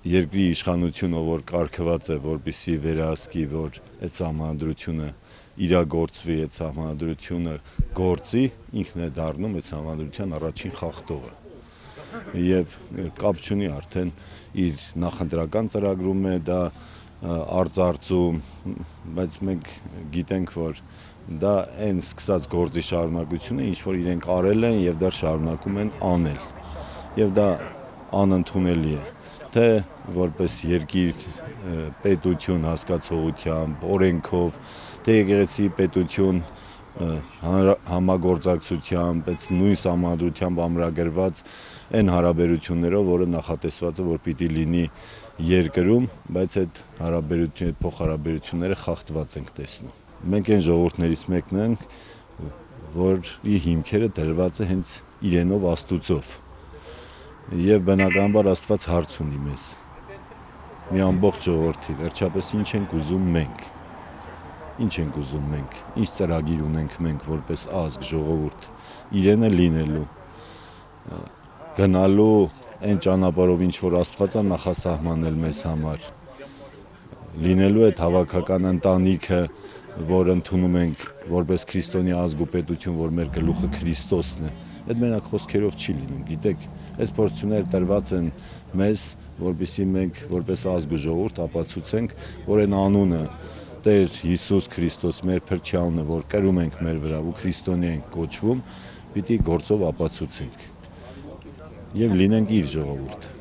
երկրի իշխանությունը, որ կարգված է, որպեսզի վերահսկի, որ այդ սահմանադրությունը իրագործվի, այդ սահմանադրությունը գործի, ինքն է դառնում այդ սահմանադրության առաջին խախտողը։ Եվ կապ չունի արդեն իր նախընտրական ծրագրում է դա արծարծում, բայց մենք գիտենք, որ դա այն սկսած գործի շարունակությունը, ինչ որ իրենք արել են եւ դեռ շարունակում են անել։ Եվ դա անընդունելի է, թե որպես երկիր պետություն հասկացողությամբ, օրենքով, թե եկեղեցի պետություն համագործակցությամբ, այդ նույն սահմանադրությամբ ամրագրված այն հարաբերություններով, որը նախատեսված է, որ պիտի լինի երկրում, բայց այդ փոխհարաբերությունները խախտված ենք տեսնում։ Մենք այն ժողովուրդներից մեկն ենք, որի հիմքերը դրված է հենց իրենով Աստուծով։ Եվ բնականաբար Աստված հարց ունի մեզ։ Մի ամբողջ ժողովրդի, վերջապես ինչ ենք ուզում մենք։ Ինչ ենք ուզում մենք, ինչ ծրագիր ունենք մենք որպես ազգ, ժողովուրդ, իրենը լինելու, գնալու այն ճանապարհով, ինչ որ Աստված է նախասահմանել մեզ համար, լինելու այդ հավաքական ընտանիքը, որ ընդունում ենք որպես քրիստոնյա ազգ ու պետություն, որ մեր գլուխը Քրիստոսն է, այդ մենակ խոսքերով չի լինում, գիտեք, այս փորձությունները տրված են մեզ, որպեսզի մենք որպես ազգ ու ժողովուրդ ապացուցենք, որ այն անունը Տեր Հիսուս Քրիստոս մեր փրկչյալն է, որ կրում ենք մեր վրա ու քրիստոնյա ենք կոչվում, պիտի գործով ապացուցենք եւ լինենք իր ժողովուրդը։